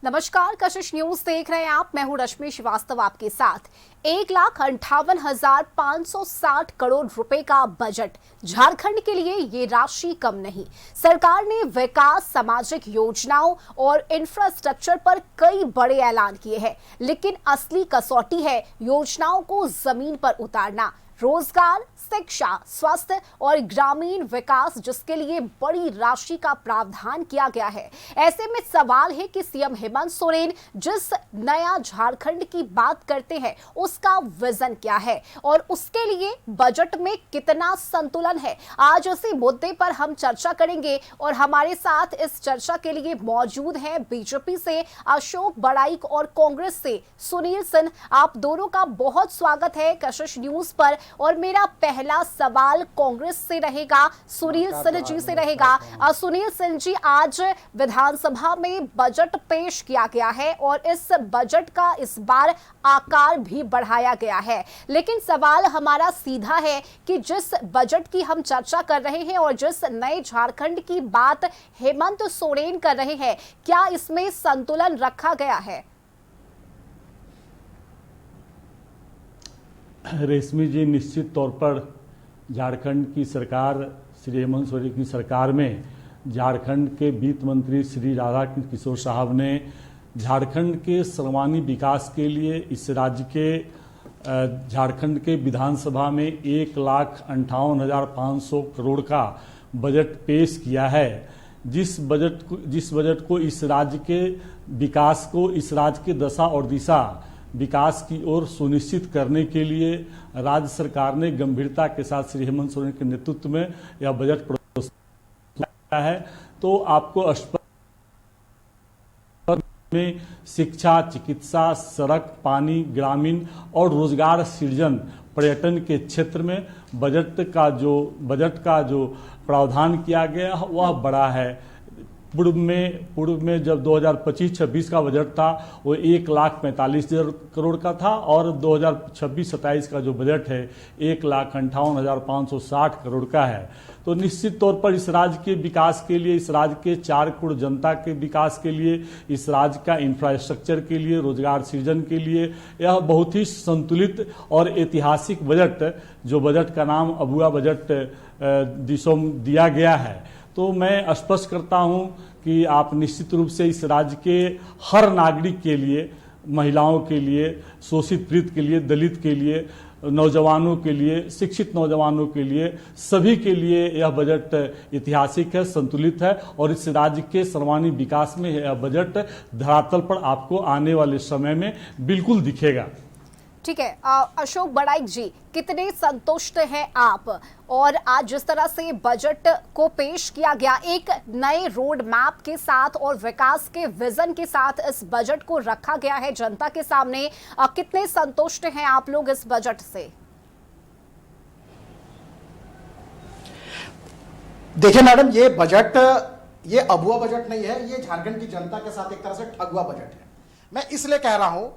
नमस्कार, कशिश न्यूज देख रहे हैं आप। मैं हूं रश्मि श्रीवास्तव आपके साथ। 1,58,560 करोड़ रुपए का बजट झारखंड के लिए ये राशि कम नहीं। सरकार ने विकास, सामाजिक योजनाओं और इंफ्रास्ट्रक्चर पर कई बड़े ऐलान किए हैं, लेकिन असली कसौटी है योजनाओं को जमीन पर उतारना। रोजगार, शिक्षा, स्वास्थ्य और ग्रामीण विकास, जिसके लिए बड़ी राशि का प्रावधान किया गया है। ऐसे में सवाल है कि सीएम हेमंत सोरेन जिस नया झारखंड की बात करते हैं, उसका विजन क्या है और उसके लिए बजट में कितना संतुलन है। आज इसी मुद्दे पर हम चर्चा करेंगे और हमारे साथ इस चर्चा के लिए मौजूद हैं बीजेपी से अशोक बड़ाइक और कांग्रेस से सुनील सिंह। आप दोनों का बहुत स्वागत है कशिश न्यूज पर। और मेरा पहला सवाल कांग्रेस से रहेगा, सुनील सिंह जी से रहेगा। सुनील सिंह जी, आज विधानसभा में बजट पेश किया गया है और इस बजट का इस बार आकार भी बढ़ाया गया है, लेकिन सवाल हमारा सीधा है कि जिस बजट की हम चर्चा कर रहे हैं और जिस नए झारखंड की बात हेमंत सोरेन कर रहे हैं, क्या इसमें संतुलन रखा गया है? रेशमी जी, निश्चित तौर पर झारखंड की सरकार, श्री हेमंत सोरेन की सरकार में झारखंड के वित्त मंत्री श्री राधा किशोर साहब ने झारखंड के सर्वांगीण विकास के लिए इस राज्य के झारखंड के विधानसभा में 1,58,500 करोड़ का बजट पेश किया है। जिस बजट को इस राज्य के विकास को, इस राज्य की दशा और दिशा विकास की ओर सुनिश्चित करने के लिए राज्य सरकार ने गंभीरता के साथ श्री हेमंत सोरेन के नेतृत्व में यह बजट प्रस्तुत किया है। तो आपको स्पष्ट में शिक्षा, चिकित्सा, सड़क, पानी, ग्रामीण और रोजगार सृजन, पर्यटन के क्षेत्र में बजट का जो प्रावधान किया गया वह बड़ा है। पूर्व में जब 2025-26 का बजट था वो 1,45,000 करोड़ का था और 2026-27 का जो बजट है 1,58,560 करोड़ का है। तो निश्चित तौर पर इस राज्य के विकास के लिए, इस राज्य के 4 करोड़ जनता के विकास के लिए, इस राज्य का इंफ्रास्ट्रक्चर के लिए, रोजगार सृजन के लिए यह बहुत ही संतुलित और ऐतिहासिक बजट, जो बजट का नाम अबुआ बजट जिसको दिया गया है। तो मैं स्पष्ट करता हूं कि आप निश्चित रूप से इस राज्य के हर नागरिक के लिए, महिलाओं के लिए, शोषित पीड़ित के लिए, दलित के लिए, नौजवानों के लिए, शिक्षित नौजवानों के लिए, सभी के लिए यह बजट ऐतिहासिक है, संतुलित है और इस राज्य के सर्वांगीण विकास में यह बजट धरातल पर आपको आने वाले समय में बिल्कुल दिखेगा। ठीक है, अशोक बड़ाइक जी, कितने संतुष्ट हैं आप? और आज जिस तरह से बजट को पेश किया गया, एक नए रोड मैप के साथ और विकास के विजन के साथ इस बजट को रखा गया है जनता के सामने, कितने संतुष्ट हैं आप लोग इस बजट से? देखिए मैडम, ये बजट, ये अबुआ बजट नहीं है, ये झारखंड की जनता के साथ एक तरह से ठगुआ बजट है। मैं इसलिए कह रहा हूं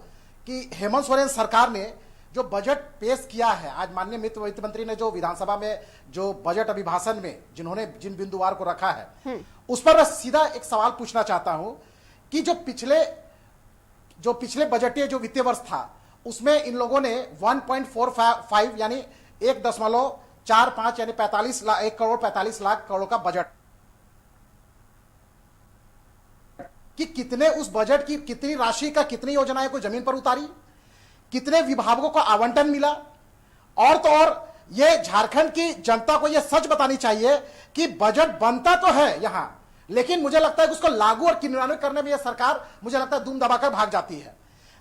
कि हेमंत सोरेन सरकार ने जो बजट पेश किया है, आज माननीय वित्त मंत्री ने जो विधानसभा में जो बजट अभिभाषण में जिन्होंने जिन बिंदुवार को रखा है, उस पर मैं सीधा एक सवाल पूछना चाहता हूं कि जो पिछले बजटीय जो वित्तीय वर्ष था, उसमें इन लोगों ने 1.45 यानी 1.45 यानी 1,45 करोड़ का बजट, कि कितने उस बजट की कितनी राशि का कितनी योजनाएं को जमीन पर उतारी, कितने विभागों को आवंटन मिला। और तो और ये झारखंड की जनता को ये सच बतानी चाहिए कि बजट बनता तो है यहां, लेकिन मुझे लगता है कि उसको लागू और क्रियान्वयन करने में यह सरकार, मुझे लगता है, धूम दबाकर भाग जाती है।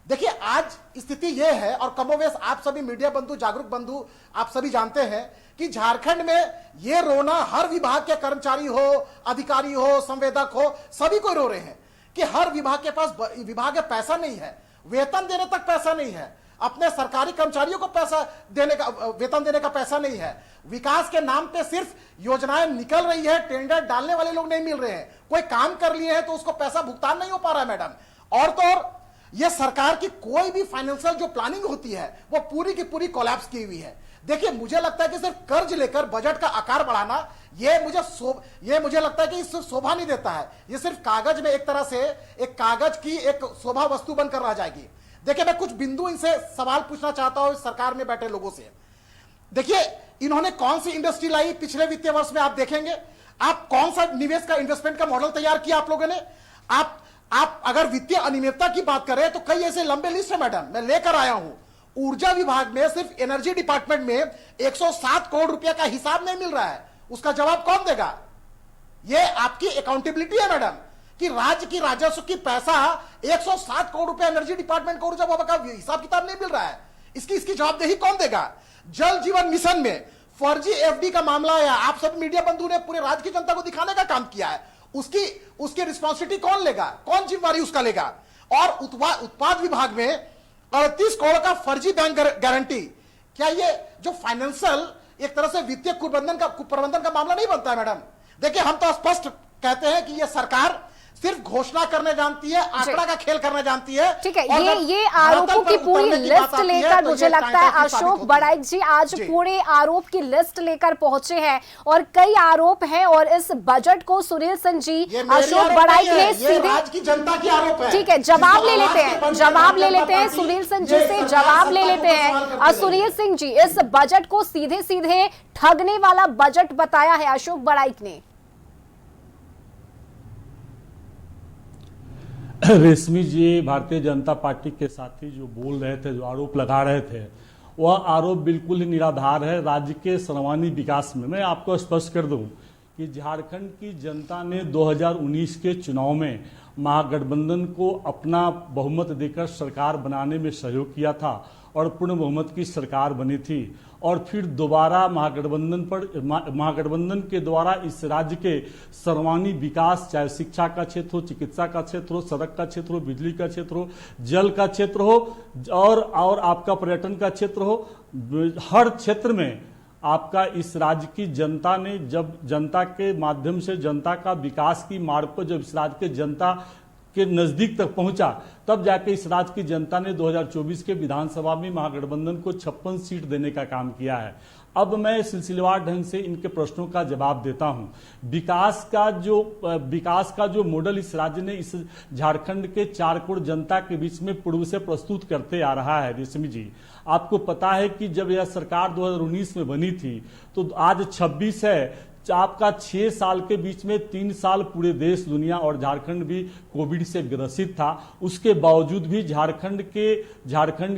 देखिए आज स्थिति यह है, और कमोवेश आप सभी मीडिया बंधु, जागरूक बंधु, आप सभी जानते हैं कि झारखंड में यह रोना हर विभाग के कर्मचारी हो, अधिकारी हो, संवेदक हो, सभी को रो रहे हैं कि हर विभाग के पास पैसा नहीं है, वेतन देने तक पैसा नहीं है, अपने सरकारी कर्मचारियों को वेतन देने का पैसा नहीं है। विकास के नाम पे सिर्फ योजनाएं निकल रही है, टेंडर डालने वाले लोग नहीं मिल रहे हैं, कोई काम कर लिए हैं तो उसको पैसा भुगतान नहीं हो पा रहा है मैडम। और तो और ये सरकार की कोई भी फाइनेंशियल जो प्लानिंग होती है वो पूरी की पूरी कोलैप्स की हुई है। देखिए, मुझे लगता है कि सिर्फ कर्ज लेकर बजट का आकार बढ़ाना ये मुझे लगता है कि इससे शोभा नहीं देता है। ये सिर्फ कागज में एक तरह से एक कागज की एक शोभा वस्तु बनकर रह जाएगी। देखिए, मैं कुछ बिंदु इनसे सवाल पूछना चाहता हूं, इस सरकार में बैठे लोगों से। देखिए, इन्होंने कौन सी इंडस्ट्री लाई पिछले वित्तीय वर्ष में, आप देखेंगे। आप कौन सा निवेश का इन्वेस्टमेंट का मॉडल तैयार किया आप लोगों ने। आप अगर वित्तीय अनियमितता की बात करें तो कई ऐसे लंबे लिस्ट है मैडम, मैं लेकर आया हूं। ऊर्जा विभाग में सिर्फ एनर्जी डिपार्टमेंट में 107 करोड़ रुपया का हिसाब नहीं मिल रहा है। उसका जवाब कौन देगा? यह आपकी अकाउंटेबिलिटी है मैडम, कि राज्य की राजस्व की पैसा 107 करोड़ रुपया एनर्जी डिपार्टमेंट को ऊर्जा विभाग का हिसाब किताब नहीं मिल रहा है। इसकी जवाबदेही कौन देगा? जल जीवन मिशन में फर्जी एफडी का मामला आया, आप सब मीडिया बंधु ने पूरे राज्य की जनता को दिखाने का काम किया है। उसकी रिस्पॉन्सिबिलिटी कौन लेगा? कौन जिम्मेवारी उसका लेगा? और उत्पाद विभाग में 38 करोड़ का फर्जी बैंक गारंटी, क्या ये जो फाइनेंशियल एक तरह से वित्तीय कुप्रबंधन का मामला नहीं बनता है मैडम? देखिए, हम तो स्पष्ट कहते हैं कि ये सरकार सिर्फ घोषणा करने जानती है, आंकड़ा का खेल करने जानती है। ठीक है, ये आरोपों की पूरी लिस्ट लेकर मुझे लगता है अशोक बड़ाइक जी आज पूरे आरोप की लिस्ट लेकर पहुंचे हैं और कई आरोप हैं। और इस बजट को सुनील सिंह जी, अशोक बड़ाइक ने सीधे राज्य की जनता की आरोप है। ठीक है, जवाब ले लेते हैं सुनील सिंह जी से, जवाब ले लेते हैं। सुनील सिंह जी, इस बजट को सीधे सीधे ठगने वाला बजट बताया है अशोक बड़ाइक ने। रेशमी जी, भारतीय जनता पार्टी के साथी जो बोल रहे थे, जो आरोप लगा रहे थे, वह आरोप बिल्कुल ही निराधार है। राज्य के सर्वांगीण विकास में मैं आपको स्पष्ट कर दूं कि झारखंड की जनता ने 2019 के चुनाव में महागठबंधन को अपना बहुमत देकर सरकार बनाने में सहयोग किया था और पूर्ण बहुमत की सरकार बनी थी। और फिर दोबारा महागठबंधन के द्वारा इस राज्य के सर्वांगीण विकास, चाहे शिक्षा का क्षेत्र हो, चिकित्सा का क्षेत्र हो, सड़क का क्षेत्र हो, बिजली का क्षेत्र हो, जल का क्षेत्र हो और आपका पर्यटन का क्षेत्र हो, हर क्षेत्र में आपका इस राज्य की जनता ने, जब जनता के माध्यम से जनता का विकास की मार्ग पर जब इस राज्य के जनता के नजदीक तक पहुंचा, तब जाके इस राज्य की जनता ने 2024 के विधानसभा में महागठबंधन को 56 सीट देने का काम किया है। अब मैं सिलसिलेवार ढंग से इनके प्रश्नों का जवाब देता हूं। विकास का जो मॉडल इस राज्य ने इस झारखंड के 4 करोड़ जनता के बीच में पूर्व से प्रस्तुत करते आ रहा है। रेशमी जी, आपको पता है कि जब यह सरकार 2019 में बनी थी तो आज 26 है। आपका 6 साल के बीच में 3 साल पूरे देश, दुनिया और झारखंड भी कोविड से ग्रसित था। उसके बावजूद भी झारखंड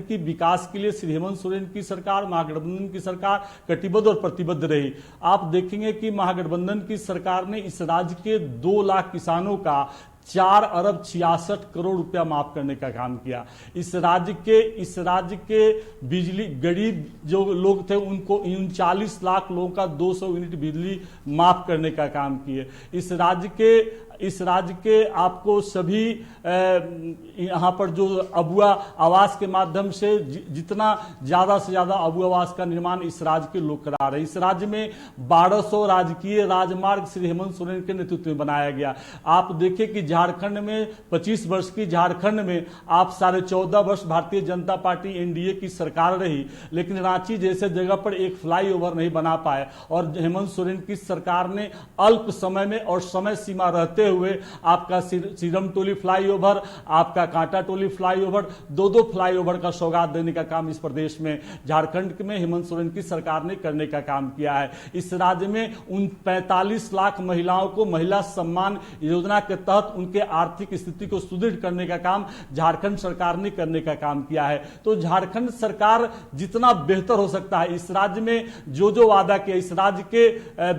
की विकास के लिए श्री हेमंत सोरेन की सरकार, महागठबंधन की सरकार कटिबद्ध और प्रतिबद्ध रही। आप देखेंगे कि महागठबंधन की सरकार ने इस राज्य के 2 लाख किसानों का 4 अरब 66 करोड़ रुपया माफ करने का काम किया। इस राज्य के बिजली, गरीब जो लोग थे उनको 39 लाख लोगों का 200 यूनिट बिजली माफ करने का काम किए। इस राज्य के आपको सभी यहाँ पर जो अबुआ आवास के माध्यम से जितना ज्यादा से ज्यादा अबुआ आवास का निर्माण इस राज्य के लोग करा रहे हैं। इस राज्य में 1200 राजकीय राजमार्ग श्री हेमंत सोरेन के नेतृत्व में बनाया गया। आप देखिए कि झारखंड में 25 वर्ष की झारखंड में आप 14.5 वर्ष भारतीय जनता पार्टी एनडीए की सरकार रही, लेकिन रांची जैसे जगह पर एक फ्लाईओवर नहीं बना पाए। और हेमंत सोरेन की सरकार ने अल्प समय में और समय सीमा रहते हुए आपका सीरम टोली फ्लाईओवर, आपका कांटा टोली फ्लाईओवर, 2 फ्लाईओवर का सौगात देने का काम इस प्रदेश में झारखंड में हेमंत सोरेन की सरकार ने करने का काम किया है। इस राज्य में उन 45 लाख महिलाओं को महिला सम्मान योजना के तहत उनके आर्थिक स्थिति को सुदृढ़ करने का काम झारखंड सरकार ने करने का काम किया है। तो झारखंड सरकार जितना बेहतर हो सकता है, इस राज्य में जो वादा किया, इस राज्य के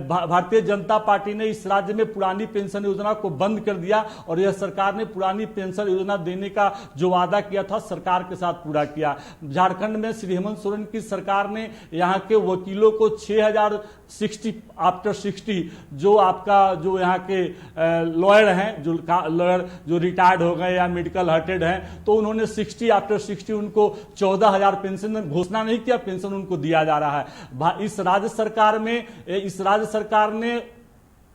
भारतीय जनता पार्टी ने इस राज्य में पुरानी पेंशन योजना को बंद कर दिया और यह सरकार ने पुरानी पेंशन योजना देने का जो वादा किया था सरकार के साथ पूरा किया। झारखंड में श्री हेमंत सोरेन की सरकार ने यहां के वकीलों को 6060 आफ्टर 60 जो यहाँ के लॉयर हैं, जो रिटायर्ड हो गए या मेडिकल हर्टेड हैं, तो उन्होंने 60 आफ्टर 60 उनको 14,000 पेंशन घोषणा नहीं किया, पेंशन उनको दिया जा रहा है। इस राज्य सरकार ने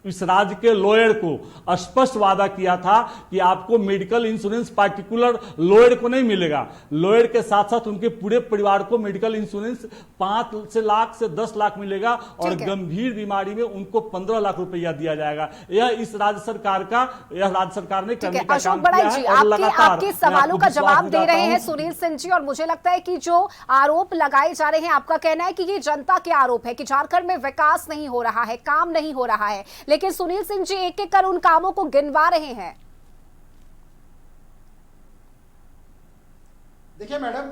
इस राज्य के लॉयर को स्पष्ट वादा किया था कि आपको मेडिकल इंश्योरेंस पार्टिकुलर लॉयर को नहीं मिलेगा, लॉयर के साथ साथ उनके पूरे परिवार को मेडिकल इंश्योरेंस 5 लाख से 10 लाख मिलेगा और गंभीर बीमारी में उनको 15 लाख रुपया दिया जाएगा। यह इस राज्य सरकार का, यह राज्य सरकार ने करने का काम किया है। और लगातार आपके सवालों का जवाब दे रहे हैं सुनील सिंह जी, और मुझे लगता है कि जो आरोप लगाए जा रहे हैं, आपका कहना है कि ये जनता के आरोप है कि झारखंड में विकास नहीं हो रहा है, काम नहीं हो रहा है, लेकिन सुनील सिंह जी एक एक कर उन कामों को गिनवा रहे हैं। देखिए मैडम,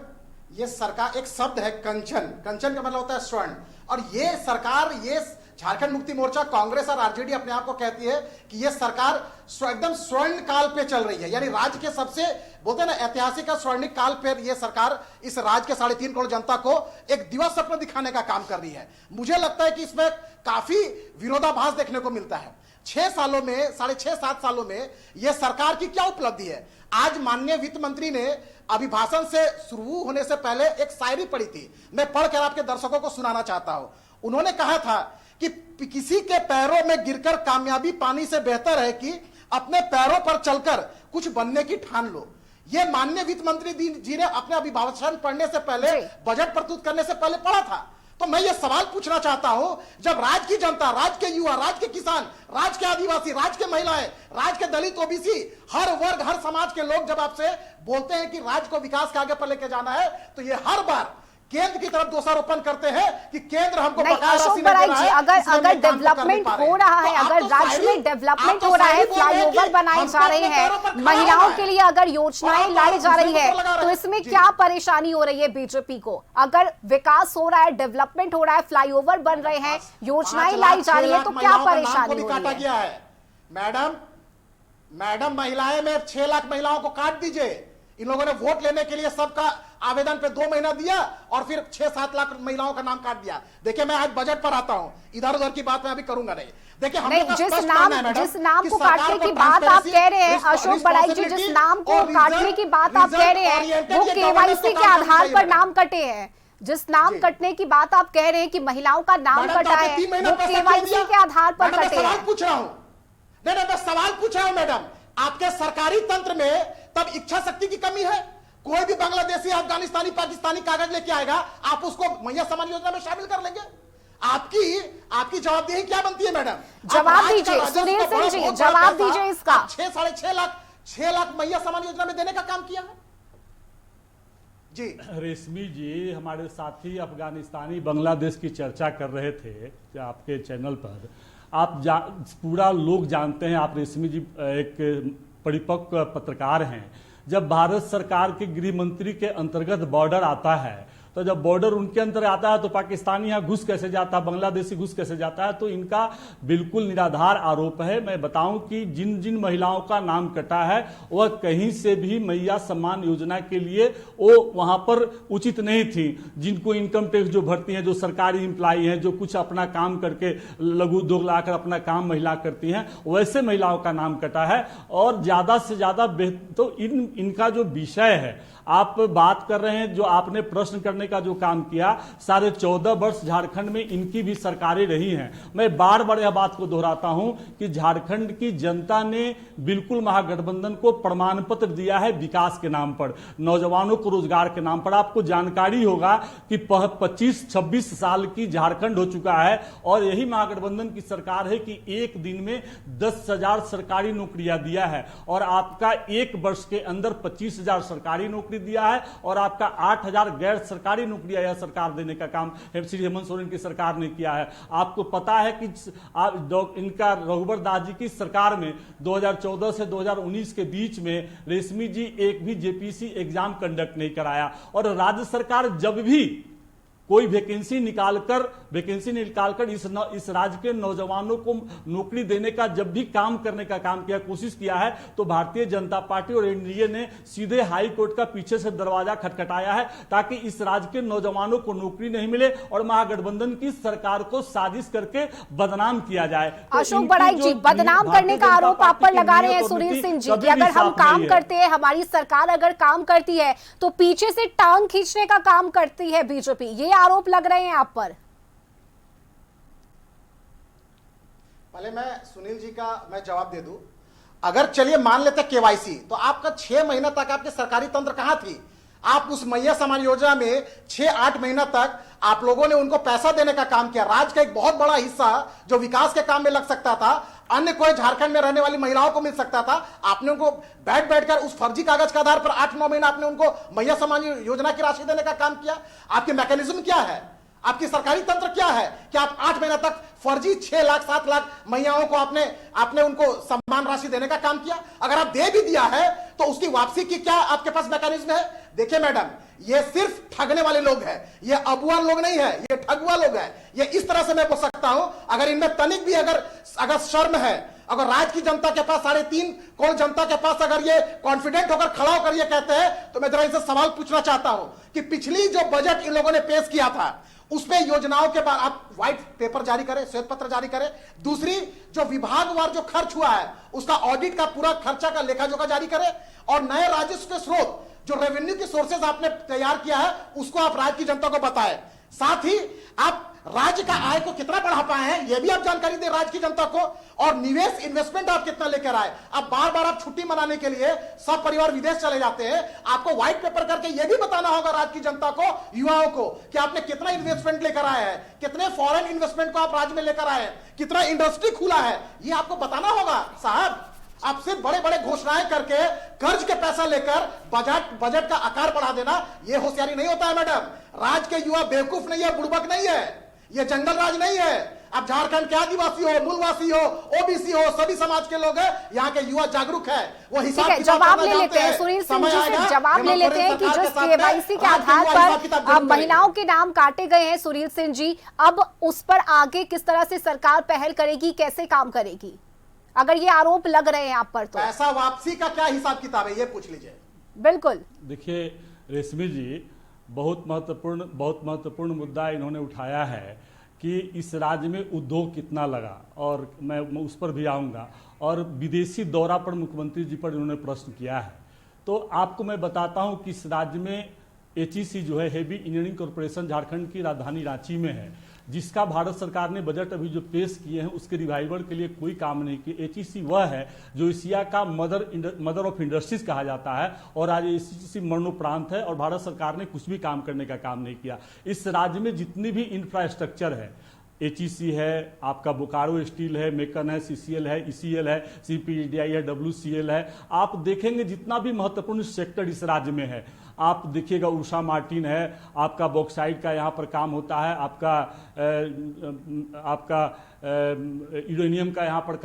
ये सरकार, एक शब्द है कंचन, कंचन का मतलब होता है स्वर्ण, और ये सरकार, ये झारखंड मुक्ति मोर्चा, कांग्रेस और आरजेडी अपने आप को कहती है कि ये सरकार एकदम स्वर्ण काल पे चल रही है, यानी राज्य के सबसे बोलते हैं ना ऐतिहासिक और स्वर्णिक काल पे ये सरकार इस राज्य के 3.5 करोड़ जनता को एक दिवस स्वप्न दिखाने का काम कर रही है। मुझे लगता है कि इसमें काफी विरोधाभास देखने को मिलता है। 6 सालों में, 6.5-7 सालों में यह सरकार की क्या उपलब्धि है? आज माननीय वित्त मंत्री ने अभिभाषण से शुरू होने से पहले एक शायरी पढ़ी थी, मैं पढ़कर आपके दर्शकों को सुनाना चाहता हूं। उन्होंने कहा था कि किसी के पैरों में गिरकर कामयाबी पाने से बेहतर है कि अपने पैरों पर चलकर कुछ बनने की ठान लो। यह माननीय वित्त मंत्री जी ने अपने अभिभाषण पढ़ने से पहले, बजट प्रस्तुत करने से पहले पढ़ा था। तो मैं ये सवाल पूछना चाहता हूं, जब राज्य की जनता, राज्य के युवा, राज्य के किसान, राज्य के आदिवासी, राज्य के महिलाएं, राज्य के दलित, ओबीसी, हर वर्ग, हर समाज के लोग जब आपसे बोलते हैं कि राज्य को विकास के आगे पर लेकर जाना है, तो ये हर बार केंद्र की तरफ दोषारोपण करते हैं कि केंद्र हमको अशोक बराई जी, अगर डेवलपमेंट हो रहा है, अगर राज्य में डेवलपमेंट हो रहा है, फ्लाईओवर बनाए जा रहे हैं, महिलाओं के लिए अगर योजनाएं लाई जा रही है, तो इसमें क्या परेशानी हो रही है बीजेपी को? अगर विकास हो रहा है, डेवलपमेंट हो रहा है, फ्लाईओवर बन रहे हैं, योजनाएं लाई जा रही है, तो क्या परेशानी हो रही है? मैडम, महिलाएं में 6 लाख महिलाओं को काट दीजिए। इन लोगों ने वोट लेने के लिए सबका आवेदन पे 2 महीना दिया और फिर 6-7 लाख महिलाओं का नाम काट दिया। देखिए, मैं आज बजट पर आता हूं, इधर उधर की बात मैं अभी करूंगा नहीं। देखिए, जिस नाम को काटने की बात आप कह रहे हैं अशोक बराई जी, जिस नाम को काटने की बात आप कह रहे हैं, वो केवाईसी के आधार पर नाम कटे हैं। जिस नाम कटने की बात आप कह रहे हैं कि महिलाओं का नाम कटा है, वो केवाईसी के आधार पर कटे हैं। मैं सवाल पूछ रहा हूं मैडम, आपके सरकारी तंत्र में तब इच्छा शक्ति की कमी है? कोई भी बांग्लादेशी, अफगानिस्तानी, पाकिस्तानी कागज लेके आएगा, आप उसको मैया सम्मान योजना में शामिल कर लेंगे? आपकी जवाबदेही क्या बनती है मैडम? जवाब दीजिए सुनील सिंह जी, जवाब दीजिए इसका। 6 लाख मैया सम्मान योजना में देने का काम किया है जी। रेशमी जी, हमारे साथी अफगानिस्तानी, बांग्लादेश की चर्चा कर रहे थे आपके चैनल पर। आप पूरा लोग जानते हैं, आप रेशमी जी एक परिपक्व पत्रकार हैं। जब भारत सरकार के गृह मंत्री के अंतर्गत बॉर्डर आता है, तो जब बॉर्डर उनके अंदर आता है तो पाकिस्तानी यहाँ घुस कैसे जाता है, बांग्लादेशी घुस कैसे जाता है? तो इनका बिल्कुल निराधार आरोप है। मैं बताऊं कि जिन जिन महिलाओं का नाम कटा है, वह कहीं से भी मैया सम्मान योजना के लिए वो वहां पर उचित नहीं थी। जिनको इनकम टैक्स जो भरती हैं, जो सरकारी एम्प्लॉई हैं, जो कुछ अपना काम करके लघु उद्योग लाकर अपना काम महिला करती हैं, वैसे महिलाओं का नाम कटा है। और ज्यादा से ज्यादा तो इनका जो विषय है, आप बात कर रहे हैं, जो आपने प्रश्न करने का जो काम किया, 14.5 वर्ष झारखंड में इनकी भी सरकारें रही हैं। मैं बार बार यह बात को दोहराता हूं कि झारखंड की जनता ने बिल्कुल महागठबंधन को प्रमाण पत्र दिया है विकास के नाम पर, नौजवानों को रोजगार के नाम पर। आपको जानकारी होगा कि 25-26 साल की झारखंड हो चुका है और यही महागठबंधन की सरकार है कि एक दिन में 10,000 सरकारी नौकरियां दिया है और आपका 1 वर्ष के अंदर 25,000 सरकारी नौकरी दिया है और आपका 8,000 गैर सरकारी नौकरियां यह सरकार देने का काम श्री हेमंत सोरेन की सरकार ने किया है। आपको पता है कि इनका रघुवर दास जी की सरकार में 2014 से 2019 के बीच में रेशमी जी एक भी जेपीसी एग्जाम कंडक्ट नहीं कराया। और राज्य सरकार जब भी कोई वैकेंसी निकालकर इस राज्य के नौजवानों को नौकरी देने का जब भी काम करने का काम किया, कोशिश किया है, तो भारतीय जनता पार्टी और एनडीए ने सीधे हाई कोर्ट का पीछे से दरवाजा खटखटाया है ताकि इस राज्य के नौजवानों को नौकरी नहीं मिले और महागठबंधन की सरकार को साजिश करके बदनाम किया जाए। अशोक बराई जी, बदनाम करने का आरोप आप पर लगा रहे हैं सुनील सिंह जी कि अगर हम काम करते हैं, हमारी सरकार अगर काम करती है तो पीछे से टांग खींचने का काम करती है बीजेपी, ये आरोप लग रहे हैं आप पर। पहले मैं सुनील जी का मैं जवाब दे दूं। अगर चलिए मान लेते केवाईसी, तो आपका 6 महीना तक आपके सरकारी तंत्र कहां थी? आप उस मैया समान योजना में 6-8 महीना तक आप लोगों ने उनको पैसा देने का काम किया। राज्य का एक बहुत बड़ा हिस्सा जो विकास के काम में लग सकता था, अन्य कोई झारखंड में रहने वाली महिलाओं को मिल सकता था, आपने उनको बैठ बैठकर उस फर्जी कागज के आधार पर 8-9 महीना आपने उनको मैया समान योजना की राशि देने का काम किया। आपके मैकेनिज्म क्या है? आपकी सरकारी तंत्र क्या है कि आप 8 महीना तक फर्जी 6 लाख 7 लाख महिलाओं को आपने उनको सम्मान राशि देने का काम किया? अगर आप दे भी दिया है तो उसकी वापसी की क्या आपके पास मैकेनिज्म है? देखिए मैडम, ये सिर्फ ठगने वाले लोग हैं, ये अबुआ लोग नहीं है, ये ठगुआ लोग हैं। ये इस तरह से मैं बोल सकता हूं, अगर इनमें तनिक भी अगर शर्म है, अगर राज्य की जनता के पास 3.5 करोड़ जनता के पास अगर ये कॉन्फिडेंट होकर खड़ा होकर ये कहते हैं, तो मैं जरा इनसे सवाल पूछना चाहता हूं कि पिछली जो बजट इन लोगों ने पेश किया था उसमें योजनाओं के बाद आप व्हाइट पेपर जारी करें, श्वेत पत्र जारी करें। दूसरी, जो विभागवार जो खर्च हुआ है उसका ऑडिट का पूरा खर्चा का लेखा जोखा जारी करें, और नए राजस्व के स्रोत जो रेवेन्यू की सोर्सेज आपने तैयार किया है उसको आप राज्य की जनता को बताएं। साथ ही आप राज्य का आय को कितना बढ़ा पाए हैं यह भी आप जानकारी दें राज्य की जनता को, और निवेश इन्वेस्टमेंट आप कितना लेकर आए। अब बार बार आप छुट्टी मनाने के लिए सब परिवार विदेश चले जाते हैं, आपको व्हाइट पेपर करके यह भी बताना होगा राज्य की जनता को, युवाओं को, कि आपने कितना इन्वेस्टमेंट लेकर आए हैं, कितने फॉरेन इन्वेस्टमेंट को आप राज्य में लेकर आए हैं, कितना इंडस्ट्री खुला है, यह आपको बताना होगा। साहब, आप सिर्फ बड़े बड़े घोषणाएं करके कर्ज के पैसा लेकर बजट का आकार बढ़ा देना, यह होशियारी नहीं होता है मैडम। राज्य के युवा बेवकूफ नहीं है, बुड़बक नहीं है, यह जंगल राज नहीं है। आप झारखंड के आदिवासी हो, मूलवासी हो, ओबीसी हो, सभी समाज के लोग हैं, यहाँ के युवा जागरूक है, वो हिसाब जवाब ले लेते हैं सुनील सिंह जी से, जवाब ले लेते हैं कि जिस केवाईसी के आधार पर महिलाओं के नाम काटे गए हैं सुनील सिंह जी, अब उस पर आगे किस तरह से सरकार पहल करेगी, कैसे काम करेगी, अगर ये आरोप लग रहे हैं आप पर? तो पैसा वापसी का क्या हिसाब किताब है ये पूछ लीजिए। बिल्कुल। देखिए रेशमी जी, बहुत महत्वपूर्ण मुद्दा इन्होंने उठाया है कि इस राज्य में उद्योग कितना लगा, और मैं उस पर भी आऊँगा, और विदेशी दौरा पर मुख्यमंत्री जी पर इन्होंने प्रश्न किया है। तो आपको मैं बताता हूं कि इस राज्य में एचईसी जो है, हेवी इंजीनियरिंग कॉरपोरेशन, झारखंड की राजधानी रांची में है, जिसका भारत सरकार ने बजट अभी जो पेश किए हैं उसके रिवाइवल के लिए कोई काम नहीं किया। एचईसी वह है जो एशिया का मदर ऑफ इंडस्ट्रीज कहा जाता है, और आज एचईसी मरणोपरांत है, और भारत सरकार ने कुछ भी काम करने का काम नहीं किया। इस राज्य में जितनी भी इंफ्रास्ट्रक्चर है, एचईसी है, आपका बोकारो स्टील है, मेकन है, सीसीएल है, ईसीएल है, सीपीडीआई है, डब्ल्यूसीएल है, आप देखेंगे जितना भी महत्वपूर्ण सेक्टर इस राज्य में है, आप देखिएगा उषा मार्टिन है, आपका बॉक्साइड का यहाँ पर काम होता है, आपका यूरेनियम का यहाँ पर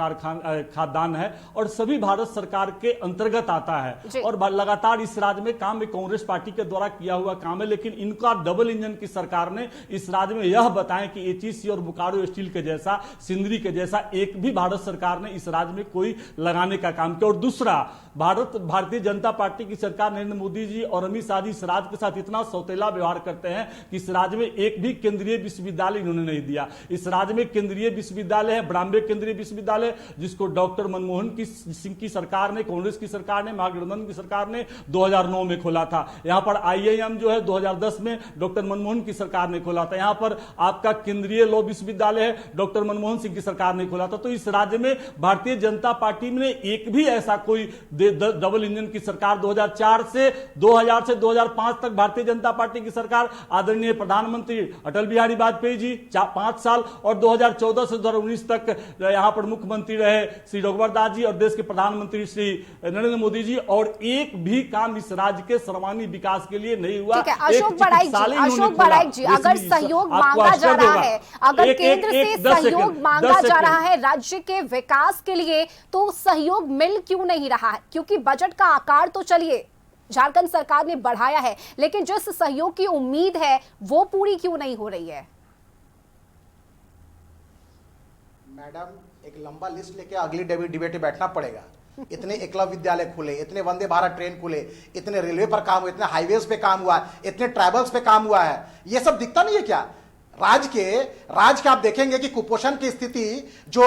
खाद्यान्न है, और सभी भारत सरकार के अंतर्गत आता है, और लगातार इस राज्य में काम में कांग्रेस पार्टी के द्वारा किया हुआ काम है। लेकिन इनका डबल इंजन की सरकार ने इस राज्य में यह बताएं कि एचईसी और बोकारो स्टील के जैसा, सिंदरी के जैसा एक भी भारत सरकार ने इस राज्य में कोई लगाने का काम किया। और दूसरा, भारतीय जनता पार्टी की सरकार, नरेंद्र मोदी जी और अमित शाह जी इस राज्य के साथ इतना सौतेला व्यवहार करते हैं कि इस राज्य में एक भी केंद्रीय विश्वविद्यालय इन्होंने नहीं दिया। इस राज्य में केंद्रीय विश्वविद्यालय है, ब्राह्मण्य केंद्रीय विश्वविद्यालय, जिसको डॉक्टर मनमोहन सिंह की सरकार ने, कांग्रेस की सरकार ने, महागठबंधन की सरकार ने 2009 में खोला था। यहां पर आईआईएम जो है 2010 में डॉक्टर मनमोहन की सरकार ने खोला था। यहां पर आपका केंद्रीय लॉ विश्वविद्यालय है, डॉक्टर मनमोहन सिंह की सरकार ने खोला था। तो इस राज्य में भारतीय जनता पार्टी ने एक भी ऐसा कोई डबल इंजन की सरकार 2000 से 2005 तक भारतीय जनता पार्टी की सरकार, आदरणीय प्रधानमंत्री अटल बिहारी वाजपेयी जी 5 साल, और 2014 से 2019 तक यहां पर मुख्यमंत्री रहे श्री रघुवर दास जी, और देश के प्रधानमंत्री श्री नरेंद्र मोदी जी, और एक भी काम इस राज्य के सर्वांगीण विकास के लिए नहीं हुआ। अशोक बड़ाइक जी, अगर सहयोग मांगा जा रहा है, अगर केंद्र से सहयोग मांगा जा रहा है राज्य के विकास के लिए, तो सहयोग मिल क्यों नहीं रहा है? क्योंकि बजट का आकार तो चलिए झारखंड सरकार ने बढ़ाया है, लेकिन जिस सहयोग की उम्मीद है वो पूरी क्यों नहीं हो रही है? मैडम, एक लंबा लिस्ट लेके अगली डिबेट में बैठना पड़ेगा। इतने एकलव्य विद्यालय खुले, इतने वंदे भारत ट्रेन खुले, इतने रेलवे पर काम हुआ, इतने हाईवेज पे काम हुआ, इतने ट्राइबल्स पे काम हुआ है, ये सब दिखता नहीं है क्या? राज्य के आप देखेंगे कि कुपोषण की स्थिति जो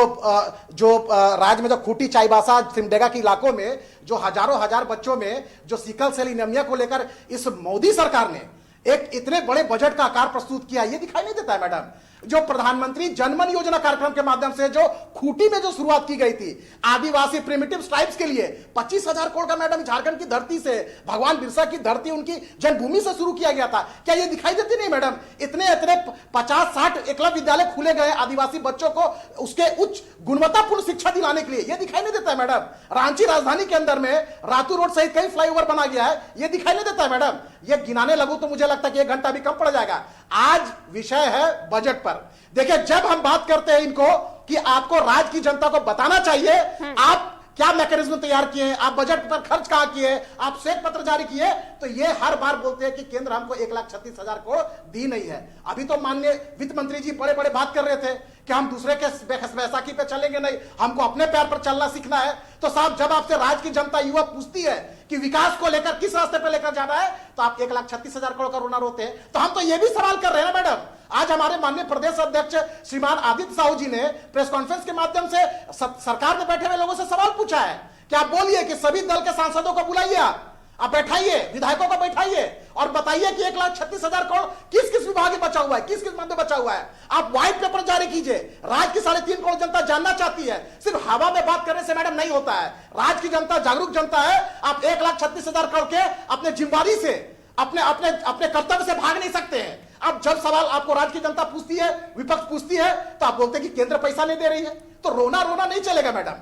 राज्य में जो खूंटी, चाईबासा, सिमडेगा के इलाकों में जो हजार बच्चों में जो सिकल सेल एनीमिया को लेकर इस मोदी सरकार ने एक इतने बड़े बजट का आकार प्रस्तुत किया, ये दिखाई नहीं देता है मैडम। जो प्रधानमंत्री जनमन योजना कार्यक्रम के माध्यम से जो खूंटी में जो शुरुआत की गई थी आदिवासी प्रिमिटिव ट्राइब्स के लिए 25,000 करोड़ का मैडम झारखंड की धरती से, भगवान बिरसा की धरती, उनकी जन्मभूमि से शुरू किया गया था। क्या ये दिखाई देती नहीं मैडम? इतने इतने 50-60 एकलव्य विद्यालय खुले गए आदिवासी बच्चों को उसके उच्च गुणवत्तापूर्ण शिक्षा दिलाने के लिए, ये दिखाई नहीं देता है मैडम। रांची राजधानी के अंदर में रातू रोड सहित कई फ्लाईओवर बना गया है, ये दिखाई नहीं देता है मैडम। ये गिनाने लगूं तो मुझे लगता है कि 1 घंटा भी कम पड़ जाएगा। आज विषय है बजट पर। देखिए, जब हम बात करते हैं इनको कि आपको राज्य की जनता को बताना चाहिए आप क्या मैकेनिज्म तैयार किए, आप बजट पर खर्च कहां किए, आप श्वेत पत्र जारी किए, तो ये हर बार बोलते हैं कि केंद्र हमको 1,36,000 करोड़ दी नहीं है। अभी तो माननीय वित्त मंत्री जी बड़े बड़े बात कर रहे थे कि हम दूसरे के बैसाखी पे चलेंगे नहीं, हमको अपने पैर पर चलना सीखना है। तो साहब, जब आपसे राज्य की जनता युवा पूछती है कि विकास को लेकर किस रास्ते पे लेकर जाना है, तो आप 1,36,000 करोड़ का रोना रोते हैं। तो हम तो ये भी सवाल कर रहे हैं ना मैडम। आज हमारे माननीय प्रदेश अध्यक्ष श्रीमान आदित्य साहू जी ने प्रेस कॉन्फ्रेंस के माध्यम से सरकार में बैठे हुए लोगों से सवाल पूछा है कि आप बोलिए कि सभी दल के सांसदों को बुलाइए, आप बैठाइए, विधायकों को बैठाइए और बताइए कि 1,36,000 करोड़ किस किस विभाग में बचा हुआ है, किस किस मद में बचा हुआ है। आप व्हाइट पेपर जारी कीजिए। राज्य की 3.5 करोड़ जनता जानना चाहती है। सिर्फ हवा में बात करने से मैडम नहीं होता है। राज्य की जनता जागरूक जनता है। आप 1,36,000 करोड़ के अपने जिम्मेदारी से, अपने कर्तव्य से भाग नहीं सकते हैं। अब जब सवाल आपको राज्य की जनता पूछती है, विपक्ष पूछती है, तो आप बोलते हैं कि केंद्र पैसा नहीं दे रही है। तो रोना नहीं चलेगा मैडम।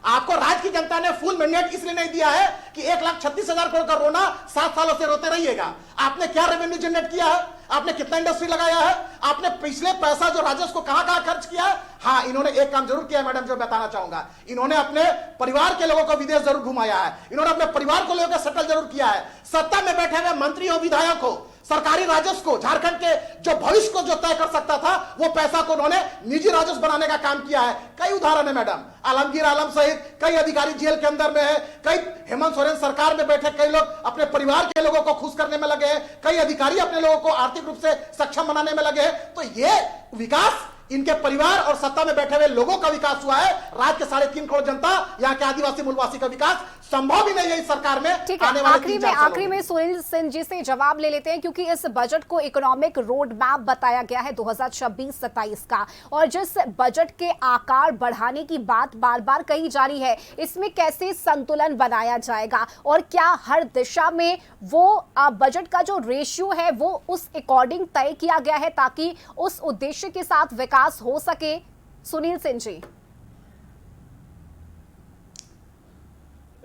आपको राज्य की जनता ने फुल मैंडेट इसलिए नहीं दिया है कि 1,36,000 करोड़ का रोना 7 सालों से रोते रहिएगा। आपने क्या रेवेन्यू जनरेट किया है, आपने कितना इंडस्ट्री लगाया है, आपने पिछले पैसा जो राजस्व को कहां खर्च किया है। हाँ, इन्होंने एक काम जरूर किया है मैडम, जो बताना चाहूंगा, इन्होंने अपने परिवार के लोगों को विदेश जरूर घुमाया है, इन्होंने अपने परिवार को लेकर सेटल जरूर किया है। सत्ता में बैठे हुए मंत्रियों, विधायकों, सरकारी राजस्व को, झारखंड के जो भविष्य को जो तय कर सकता था, वो पैसा को उन्होंने निजी राजस्व बनाने का काम किया है। कई उदाहरण है मैडम। आलमगीर आलम सहित कई अधिकारी जेल के अंदर में है, कई हेमंत सोरेन सरकार में बैठे कई लोग अपने परिवार के लोगों को खुश करने में लगे हैं, कई अधिकारी अपने लोगों को आर्थिक रूप से सक्षम बनाने में लगे हैं। तो ये विकास इनके परिवार और सत्ता में बैठे हुए लोगों का विकास हुआ है। राज्य के 3.5 करोड़ जनता, यहाँ के आदिवासी मूलवासी का विकास संभव ही नहीं है इस सरकार में। ठीक है, आखिरी में सुनील सिंह जी से जवाब ले लेते हैं, क्योंकि इस बजट को इकोनॉमिक रोड मैप बताया गया है 2026-27 का, और जिस बजट के आकार बढ़ाने की बात बार बार कही जा रही है, इसमें कैसे संतुलन बनाया जाएगा और क्या हर दिशा में वो बजट का जो रेशियो है वो उस अकॉर्डिंग तय किया गया है ताकि उस उद्देश्य के साथ विकास हो सके? सुनील सिंह जी।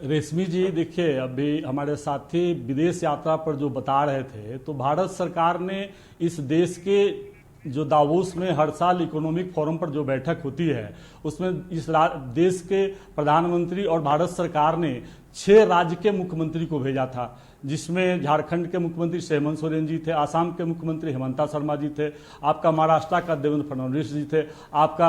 रेशमी जी, देखिए, अभी हमारे साथी विदेश यात्रा पर जो बता रहे थे, तो भारत सरकार ने इस देश के जो दावोस में हर साल इकोनॉमिक फोरम पर जो बैठक होती है, उसमें इस देश के प्रधानमंत्री और भारत सरकार ने 6 राज्य के मुख्यमंत्री को भेजा था, जिसमें झारखंड के मुख्यमंत्री हेमंत सोरेन जी थे, आसाम के मुख्यमंत्री हेमंता शर्मा जी थे, आपका महाराष्ट्र का देवेंद्र फडणवीस जी थे, आपका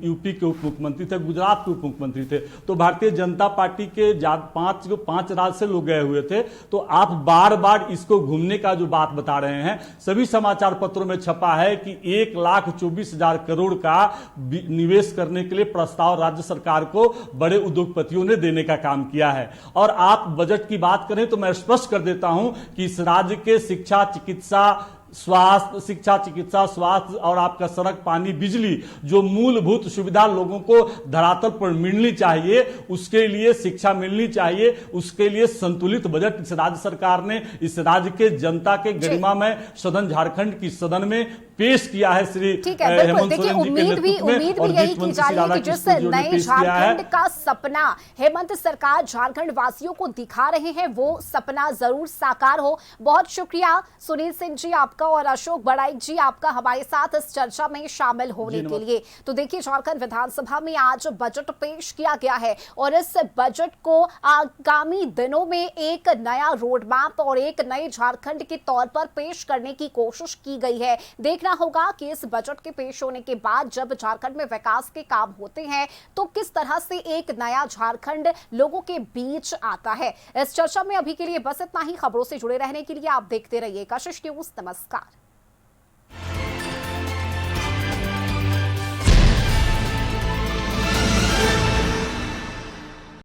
यूपी के उप मुख्यमंत्री थे, गुजरात के उप मुख्यमंत्री थे। तो भारतीय जनता पार्टी के 5 राज्य से लोग गए हुए थे। तो आप बार बार इसको घूमने का जो बात बता रहे हैं, सभी समाचार पत्रों में छपा है कि 1,24,000 करोड़ का निवेश करने के लिए प्रस्ताव राज्य सरकार को बड़े उद्योगपतियों ने देने का काम किया है। और आप बजट की बात करें तो मैं स्पष्ट कर देता हूं कि इस राज्य के शिक्षा, चिकित्सा, स्वास्थ्य और आपका सड़क, पानी, बिजली, जो मूलभूत सुविधा लोगों को धरातल पर मिलनी चाहिए, उसके लिए शिक्षा मिलनी चाहिए, उसके लिए संतुलित बजट इस राज्य सरकार ने इस राज्य के जनता के गरिमा में सदन, झारखंड की सदन में पेश किया है। श्री हेमंत सोरेन जी के नेतृत्व में और वित्त मंत्री श्री राधाकृष्ण जी ने पेश किया है। का सपना हेमंत सरकार झारखंड वासियों को दिखा रहे हैं, वो सपना जरूर साकार हो। बहुत शुक्रिया सुनील सिंह जी आपका और अशोक बड़ाइक जी आपका हमारे साथ इस चर्चा में शामिल होने के लिए। तो देखिए, झारखंड विधानसभा में आज बजट पेश किया गया है और इस बजट को आगामी दिनों में एक नया रोड मैप और एक नए झारखंड के तौर पर पेश करने की कोशिश की गई है। देखना होगा कि इस बजट के पेश होने के बाद जब झारखंड में विकास के काम होते हैं तो किस तरह से एक नया झारखंड लोगों के बीच आता है। इस चर्चा में अभी के लिए बस इतना ही। खबरों से जुड़े रहने के लिए आप देखते रहिए कशिश न्यूज। नमस्कार।